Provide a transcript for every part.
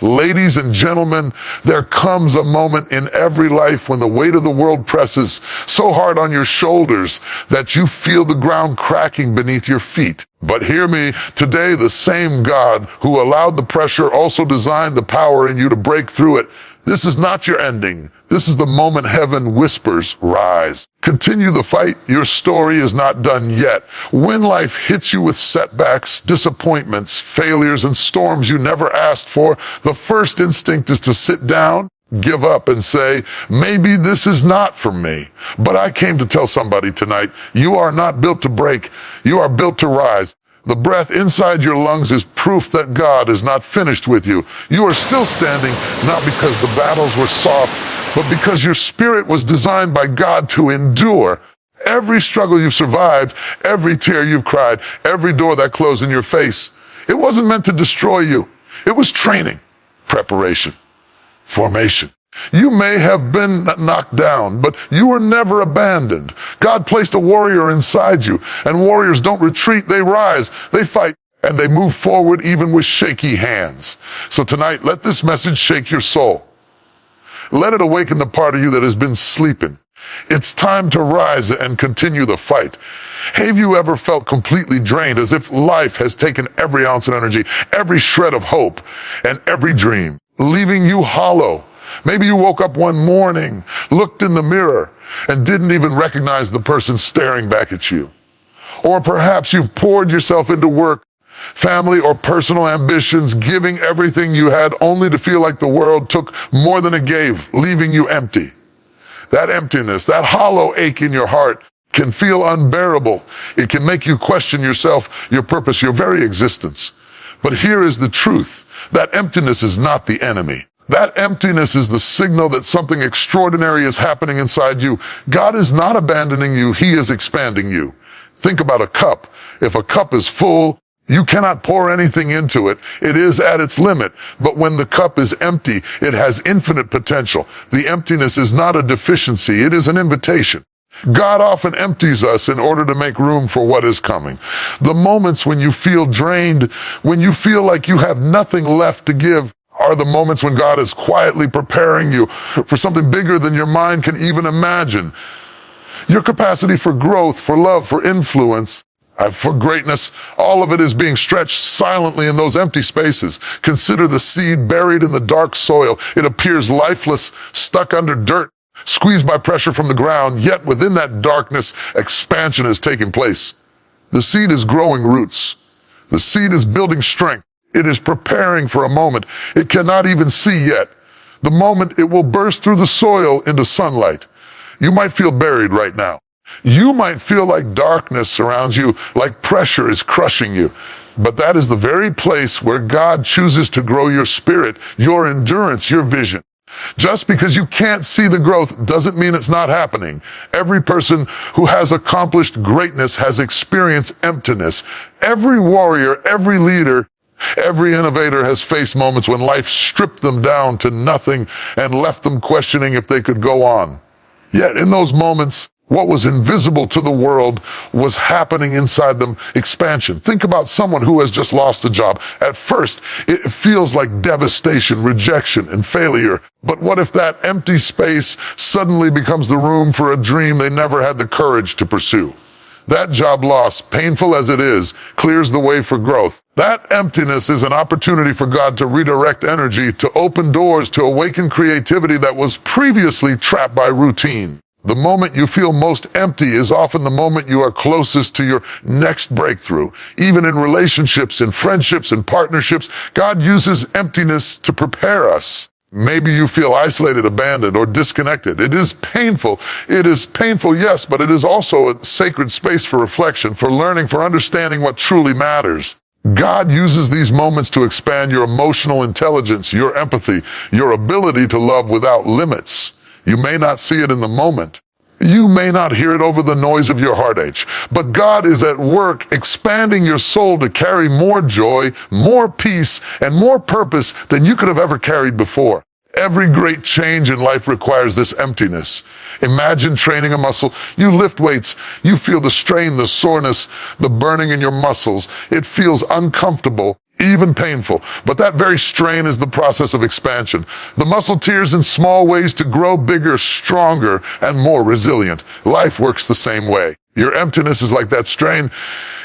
Ladies and gentlemen, there comes a moment in every life when the weight of the world presses so hard on your shoulders that you feel the ground cracking beneath your feet. But hear me, today the same God who allowed the pressure also designed the power in you to break through it. This is not your ending. This is the moment heaven whispers, rise. Continue the fight. Your story is not done yet. When life hits you with setbacks, disappointments, failures, and storms you never asked for, the first instinct is to sit down, give up, and say, maybe this is not for me. But I came to tell somebody tonight, you are not built to break. You are built to rise. The breath inside your lungs is proof that God is not finished with you. You are still standing, not because the battles were soft, but because your spirit was designed by God to endure. Every struggle you've survived, every tear you've cried, every door that closed in your face, it wasn't meant to destroy you. It was training, preparation, formation. You may have been knocked down, but you were never abandoned. God placed a warrior inside you, and warriors don't retreat, they rise, they fight, and they move forward even with shaky hands. So tonight, let this message shake your soul. Let it awaken the part of you that has been sleeping. It's time to rise and continue the fight. Have you ever felt completely drained, as if life has taken every ounce of energy, every shred of hope, and every dream, leaving you hollow? Maybe you woke up one morning, looked in the mirror, and didn't even recognize the person staring back at you. Or perhaps you've poured yourself into work, family, or personal ambitions, giving everything you had only to feel like the world took more than it gave, leaving you empty. That emptiness, that hollow ache in your heart can feel unbearable. It can make you question yourself, your purpose, your very existence. But here is the truth. That emptiness is not the enemy. That emptiness is the signal that something extraordinary is happening inside you. God is not abandoning you, He is expanding you. Think about a cup. If a cup is full, you cannot pour anything into it. It is at its limit. But when the cup is empty, it has infinite potential. The emptiness is not a deficiency, it is an invitation. God often empties us in order to make room for what is coming. The moments when you feel drained, when you feel like you have nothing left to give, are the moments when God is quietly preparing you for something bigger than your mind can even imagine. Your capacity for growth, for love, for influence, for greatness, all of it is being stretched silently in those empty spaces. Consider the seed buried in the dark soil. It appears lifeless, stuck under dirt, squeezed by pressure from the ground, yet within that darkness, expansion is taking place. The seed is growing roots. The seed is building strength. It is preparing for a moment it cannot even see yet. The moment it will burst through the soil into sunlight. You might feel buried right now. You might feel like darkness surrounds you, like pressure is crushing you. But that is the very place where God chooses to grow your spirit, your endurance, your vision. Just because you can't see the growth doesn't mean it's not happening. Every person who has accomplished greatness has experienced emptiness. Every warrior, every leader, every innovator has faced moments when life stripped them down to nothing and left them questioning if they could go on. Yet in those moments, what was invisible to the world was happening inside them, expansion. Think about someone who has just lost a job. At first, it feels like devastation, rejection, and failure. But what if that empty space suddenly becomes the room for a dream they never had the courage to pursue? That job loss, painful as it is, clears the way for growth. That emptiness is an opportunity for God to redirect energy, to open doors, to awaken creativity that was previously trapped by routine. The moment you feel most empty is often the moment you are closest to your next breakthrough. Even in relationships, in friendships, in partnerships, God uses emptiness to prepare us. Maybe you feel isolated, abandoned, or disconnected. It is painful. It is painful, yes, but it is also a sacred space for reflection, for learning, for understanding what truly matters. God uses these moments to expand your emotional intelligence, your empathy, your ability to love without limits. You may not see it in the moment. You may not hear it over the noise of your heartache, but God is at work expanding your soul to carry more joy, more peace, and more purpose than you could have ever carried before. Every great change in life requires this emptiness. Imagine training a muscle. You lift weights. You feel the strain, the soreness, the burning in your muscles. It feels uncomfortable. even painful. But that very strain is the process of expansion. The muscle tears in small ways to grow bigger, stronger, and more resilient. Life works the same way. Your emptiness is like that strain.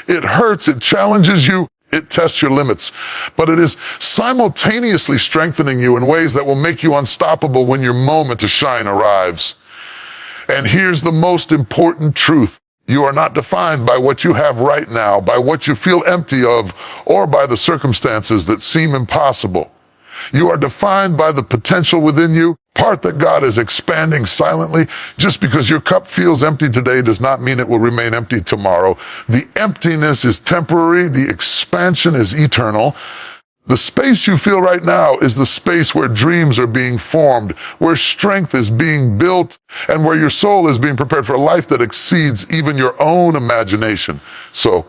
It hurts, it challenges you, it tests your limits, but it is simultaneously strengthening you in ways that will make you unstoppable when your moment to shine arrives. And here's the most important truth. You are not defined by what you have right now, by what you feel empty of, or by the circumstances that seem impossible. You are defined by the potential within you, part that God is expanding silently. Just because your cup feels empty today does not mean it will remain empty tomorrow. The emptiness is temporary, the expansion is eternal. The space you feel right now is the space where dreams are being formed, where strength is being built, and where your soul is being prepared for a life that exceeds even your own imagination. So,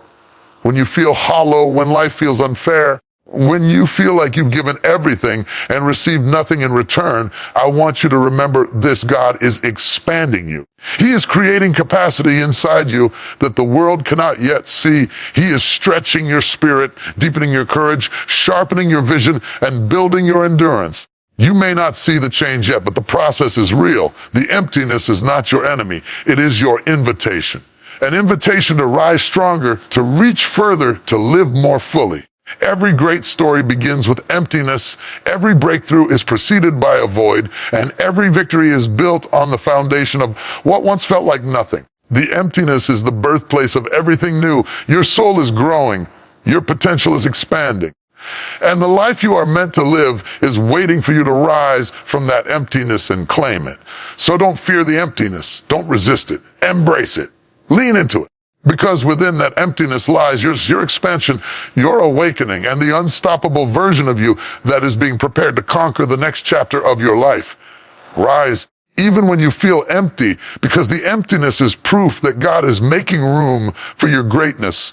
when you feel hollow, when life feels unfair, when you feel like you've given everything and received nothing in return, I want you to remember this: God is expanding you. He is creating capacity inside you that the world cannot yet see. He is stretching your spirit, deepening your courage, sharpening your vision, and building your endurance. You may not see the change yet, but the process is real. The emptiness is not your enemy. It is your invitation. An invitation to rise stronger, to reach further, to live more fully. Every great story begins with emptiness, every breakthrough is preceded by a void, and every victory is built on the foundation of what once felt like nothing. The emptiness is the birthplace of everything new. Your soul is growing, your potential is expanding, and the life you are meant to live is waiting for you to rise from that emptiness and claim it. So don't fear the emptiness, don't resist it, embrace it, lean into it. Because within that emptiness lies your expansion, your awakening, and the unstoppable version of you that is being prepared to conquer the next chapter of your life. Rise even when you feel empty, because the emptiness is proof that God is making room for your greatness.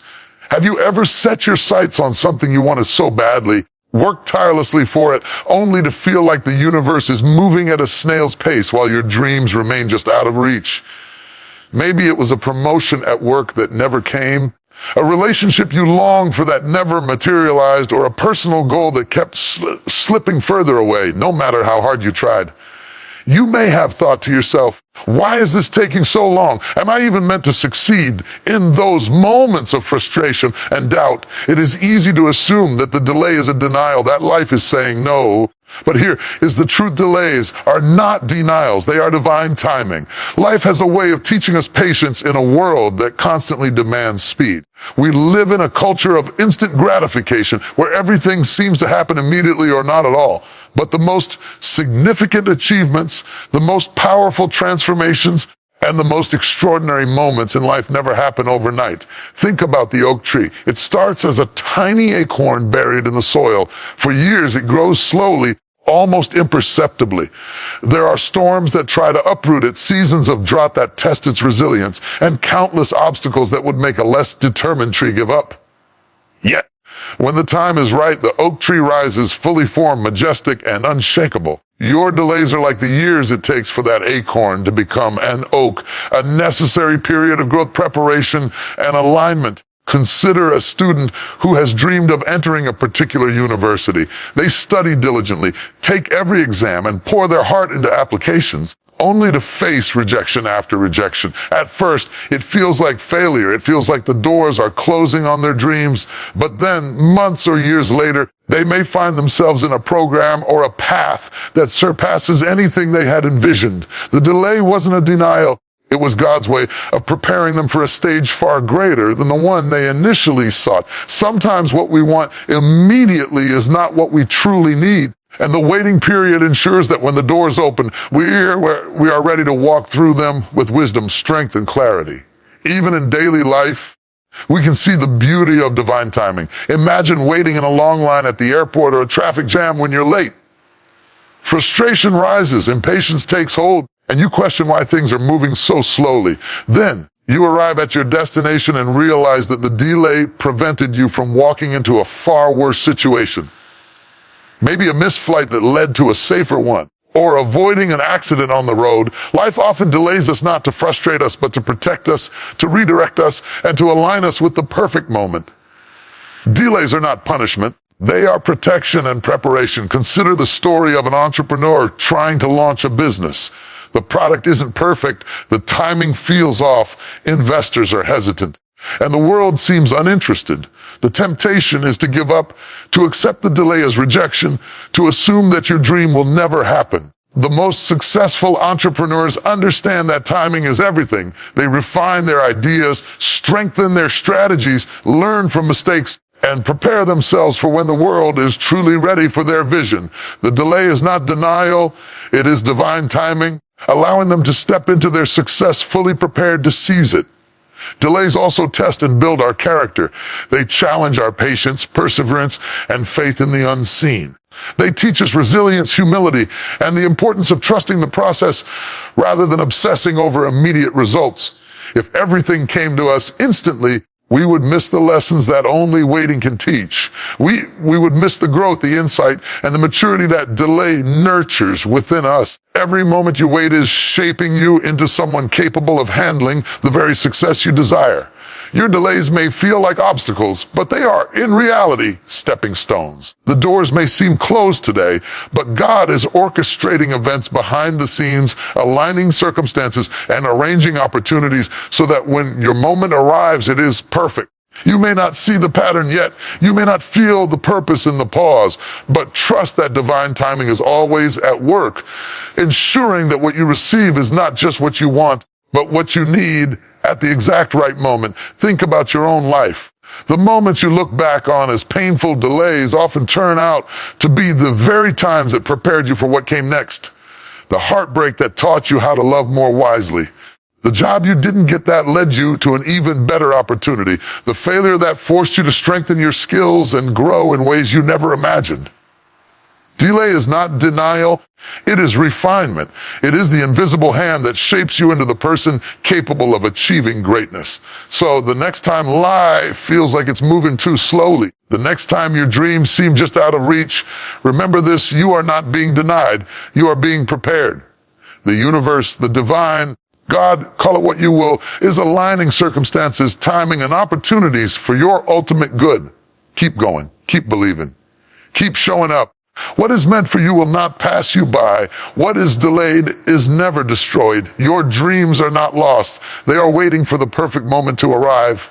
Have you ever set your sights on something you wanted so badly, worked tirelessly for it, only to feel like the universe is moving at a snail's pace while your dreams remain just out of reach? Maybe it was a promotion at work that never came, a relationship you longed for that never materialized, or a personal goal that kept slipping further away, no matter how hard you tried. You may have thought to yourself, why is this taking so long? Am I even meant to succeed? In those moments of frustration and doubt, it is easy to assume that the delay is a denial, that life is saying no. But here is the truth: delays are not denials, they are divine timing. Life has a way of teaching us patience in a world that constantly demands speed. We live in a culture of instant gratification where everything seems to happen immediately or not at all. But the most significant achievements, the most powerful transformations, and the most extraordinary moments in life never happen overnight. Think about the oak tree. It starts as a tiny acorn buried in the soil. For years, it grows slowly, almost imperceptibly. There are storms that try to uproot it, seasons of drought that test its resilience, and countless obstacles that would make a less determined tree give up. Yet, when the time is right, the oak tree rises, fully formed, majestic, and unshakable. Your delays are like the years it takes for that acorn to become an oak, a necessary period of growth, preparation, and alignment. Consider a student who has dreamed of entering a particular university. They study diligently, take every exam, and pour their heart into applications, only to face rejection after rejection. At first, it feels like failure. It feels like the doors are closing on their dreams. But then, months or years later, they may find themselves in a program or a path that surpasses anything they had envisioned. The delay wasn't a denial. It was God's way of preparing them for a stage far greater than the one they initially sought. Sometimes what we want immediately is not what we truly need. And the waiting period ensures that when the doors open, we are ready to walk through them with wisdom, strength, and clarity. Even in daily life, we can see the beauty of divine timing. Imagine waiting in a long line at the airport or a traffic jam when you're late. Frustration rises, impatience takes hold, and you question why things are moving so slowly. Then, you arrive at your destination and realize that the delay prevented you from walking into a far worse situation. Maybe a missed flight that led to a safer one, or avoiding an accident on the road. Life often delays us not to frustrate us, but to protect us, to redirect us, and to align us with the perfect moment. Delays are not punishment. They are protection and preparation. Consider the story of an entrepreneur trying to launch a business. The product isn't perfect, the timing feels off, investors are hesitant, and the world seems uninterested. The temptation is to give up, to accept the delay as rejection, to assume that your dream will never happen. The most successful entrepreneurs understand that timing is everything. They refine their ideas, strengthen their strategies, learn from mistakes, and prepare themselves for when the world is truly ready for their vision. The delay is not denial, it is divine timing, allowing them to step into their success fully prepared to seize it. Delays also test and build our character. They challenge our patience, perseverance, and faith in the unseen. They teach us resilience, humility, and the importance of trusting the process rather than obsessing over immediate results. If everything came to us instantly, we would miss the lessons that only waiting can teach. We would miss the growth, the insight, and the maturity that delay nurtures within us. Every moment you wait is shaping you into someone capable of handling the very success you desire. Your delays may feel like obstacles, but they are, in reality, stepping stones. The doors may seem closed today, but God is orchestrating events behind the scenes, aligning circumstances, and arranging opportunities so that when your moment arrives, it is perfect. You may not see the pattern yet. You may not feel the purpose in the pause, but trust that divine timing is always at work, ensuring that what you receive is not just what you want, but what you need at the exact right moment. Think about your own life. The moments you look back on as painful delays often turn out to be the very times that prepared you for what came next. The heartbreak that taught you how to love more wisely. The job you didn't get that led you to an even better opportunity. The failure that forced you to strengthen your skills and grow in ways you never imagined. Delay is not denial, it is refinement. It is the invisible hand that shapes you into the person capable of achieving greatness. So the next time life feels like it's moving too slowly, the next time your dreams seem just out of reach, remember this: you are not being denied, you are being prepared. The universe, the divine, God, call it what you will, is aligning circumstances, timing, and opportunities for your ultimate good. Keep going, keep believing, keep showing up. What is meant for you will not pass you by. What is delayed is never destroyed. Your dreams are not lost. They are waiting for the perfect moment to arrive.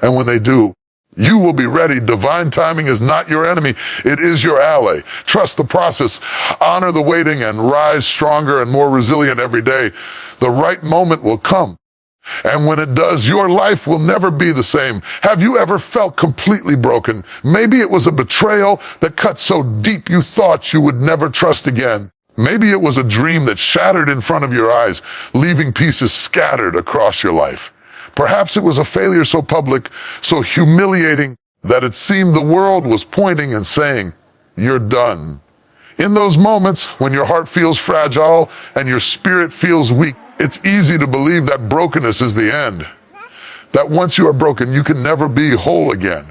And when they do, you will be ready. Divine timing is not your enemy. It is your ally. Trust the process. Honor the waiting and rise stronger and more resilient every day. The right moment will come. And when it does, your life will never be the same. Have you ever felt completely broken? Maybe it was a betrayal that cut so deep you thought you would never trust again. Maybe it was a dream that shattered in front of your eyes, leaving pieces scattered across your life. Perhaps it was a failure so public, so humiliating, that it seemed the world was pointing and saying, "You're done." In those moments when your heart feels fragile and your spirit feels weak, it's easy to believe that brokenness is the end. That once you are broken, you can never be whole again.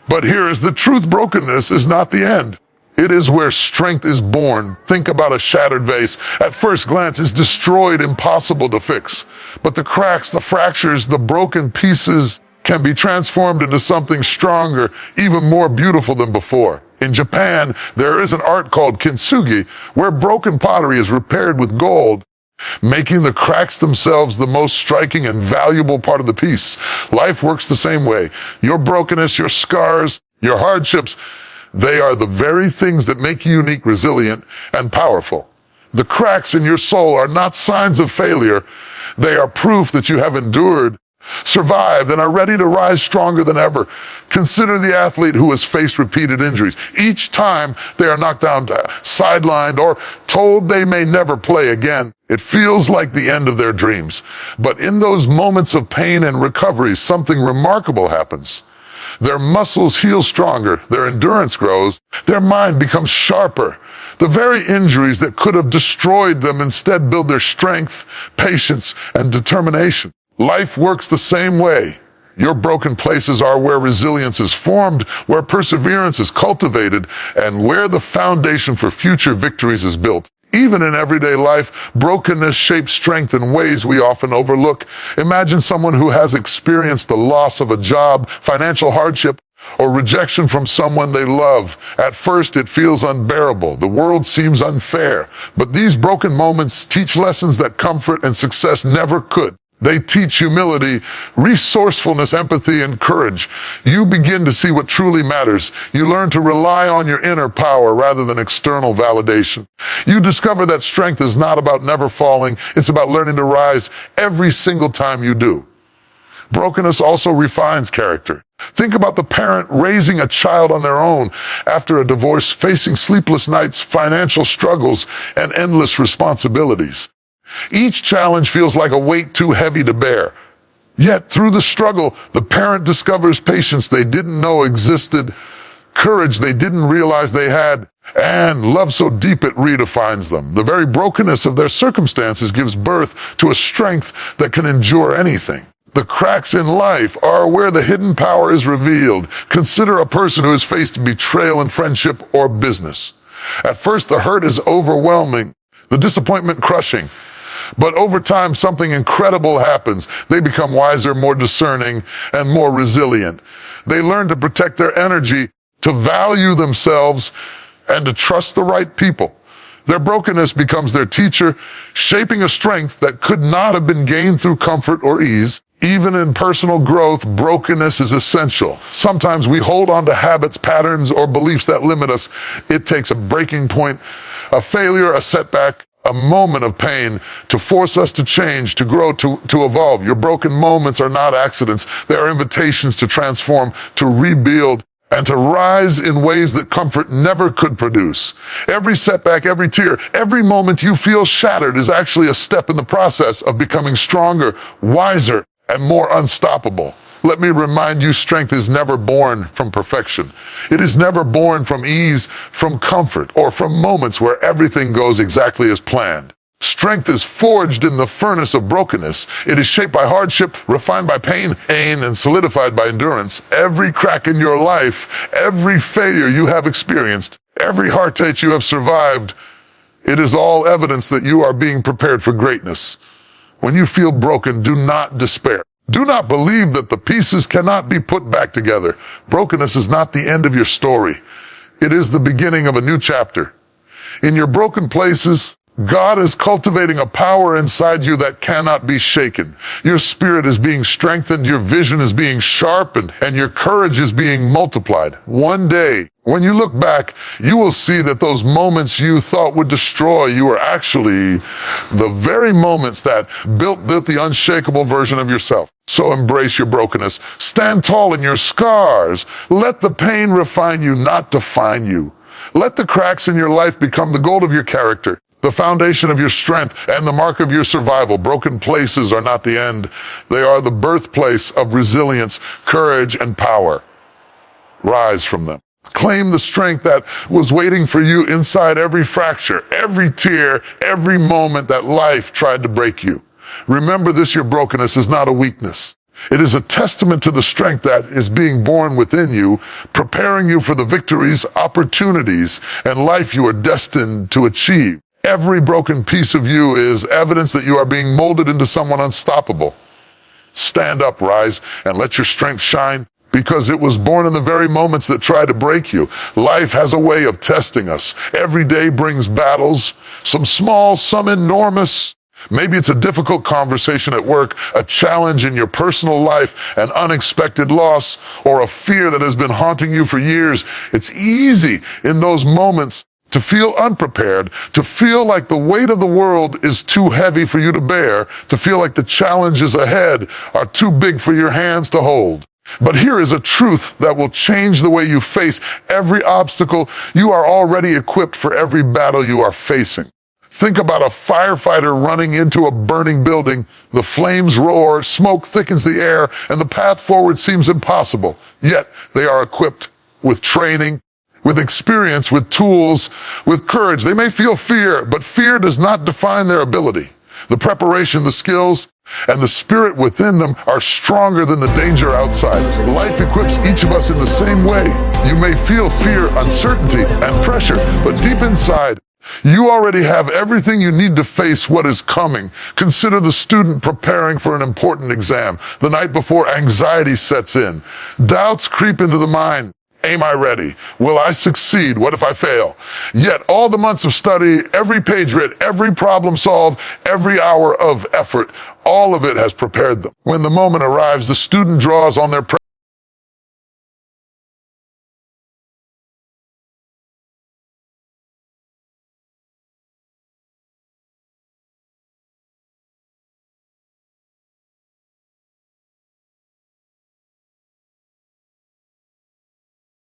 But here is the truth: brokenness is not the end. It is where strength is born. Think about a shattered vase. At first glance, it's destroyed, impossible to fix. But the cracks, the fractures, the broken pieces can be transformed into something stronger, even more beautiful than before. In Japan, there is an art called kintsugi, where broken pottery is repaired with gold, making the cracks themselves the most striking and valuable part of the piece. Life works the same way. Your brokenness, your scars, your hardships, they are the very things that make you unique, resilient, and powerful. The cracks in your soul are not signs of failure. They are proof that you have endured, survived, and are ready to rise stronger than ever. Consider the athlete who has faced repeated injuries. Each time they are knocked down, sidelined, or told they may never play again, it feels like the end of their dreams. But in those moments of pain and recovery, something remarkable happens. Their muscles heal stronger, their endurance grows, their mind becomes sharper. The very injuries that could have destroyed them instead build their strength, patience, and determination. Life works the same way. Your broken places are where resilience is formed, where perseverance is cultivated, and where the foundation for future victories is built. Even in everyday life, brokenness shapes strength in ways we often overlook. Imagine someone who has experienced the loss of a job, financial hardship, or rejection from someone they love. At first, it feels unbearable. The world seems unfair. But these broken moments teach lessons that comfort and success never could. They teach humility, resourcefulness, empathy, and courage. You begin to see what truly matters. You learn to rely on your inner power rather than external validation. You discover that strength is not about never falling. It's about learning to rise every single time you do. Brokenness also refines character. Think about the parent raising a child on their own after a divorce, facing sleepless nights, financial struggles, and endless responsibilities. Each challenge feels like a weight too heavy to bear. Yet, through the struggle, the parent discovers patience they didn't know existed, courage they didn't realize they had, and love so deep it redefines them. The very brokenness of their circumstances gives birth to a strength that can endure anything. The cracks in life are where the hidden power is revealed. Consider a person who has faced betrayal in friendship or business. At first, the hurt is overwhelming, the disappointment crushing. But over time, something incredible happens. They become wiser, more discerning, and more resilient. They learn to protect their energy, to value themselves, and to trust the right people. Their brokenness becomes their teacher, shaping a strength that could not have been gained through comfort or ease. Even in personal growth, brokenness is essential. Sometimes we hold on to habits, patterns, or beliefs that limit us. It takes a breaking point, a failure, a setback, a moment of pain to force us to change, to grow, to evolve. Your broken moments are not accidents. They are invitations to transform, to rebuild, and to rise in ways that comfort never could produce. Every setback, every tear, every moment you feel shattered is actually a step in the process of becoming stronger, wiser, and more unstoppable. Let me remind you, strength is never born from perfection. It is never born from ease, from comfort, or from moments where everything goes exactly as planned. Strength is forged in the furnace of brokenness. It is shaped by hardship, refined by pain, and solidified by endurance. Every crack in your life, every failure you have experienced, every heartache you have survived, it is all evidence that you are being prepared for greatness. When you feel broken, do not despair. Do not believe that the pieces cannot be put back together. Brokenness is not the end of your story. It is the beginning of a new chapter. In your broken places, God is cultivating a power inside you that cannot be shaken. Your spirit is being strengthened, your vision is being sharpened, and your courage is being multiplied. One day, when you look back, you will see that those moments you thought would destroy you are actually the very moments that built the unshakable version of yourself. So embrace your brokenness. Stand tall in your scars. Let the pain refine you, not define you. Let the cracks in your life become the gold of your character, the foundation of your strength, and the mark of your survival. Broken places are not the end. They are the birthplace of resilience, courage, and power. Rise from them. Claim the strength that was waiting for you inside every fracture, every tear, every moment that life tried to break you. Remember this, your brokenness is not a weakness. It is a testament to the strength that is being born within you, preparing you for the victories, opportunities, and life you are destined to achieve. Every broken piece of you is evidence that you are being molded into someone unstoppable. Stand up, rise, and let your strength shine, because it was born in the very moments that try to break you. Life has a way of testing us. Every day brings battles, some small, some enormous. Maybe it's a difficult conversation at work, a challenge in your personal life, an unexpected loss, or a fear that has been haunting you for years. It's easy in those moments to feel unprepared, to feel like the weight of the world is too heavy for you to bear, to feel like the challenges ahead are too big for your hands to hold. But here is a truth that will change the way you face every obstacle. You are already equipped for every battle you are facing. Think about a firefighter running into a burning building. The flames roar, smoke thickens the air, and the path forward seems impossible. Yet they are equipped with training, with experience, with tools, with courage. They may feel fear, but fear does not define their ability. The preparation, the skills, and the spirit within them are stronger than the danger outside. Life equips each of us in the same way. You may feel fear, uncertainty, and pressure, but deep inside, You already have everything you need to face what is coming. Consider the student preparing for an important exam. The night before, anxiety sets in. Doubts creep into the mind. Am I ready? Will I succeed? What if I fail? Yet all the months of study, every page read, every problem solved, every hour of effort, all of it has prepared them. When the moment arrives, the student draws on their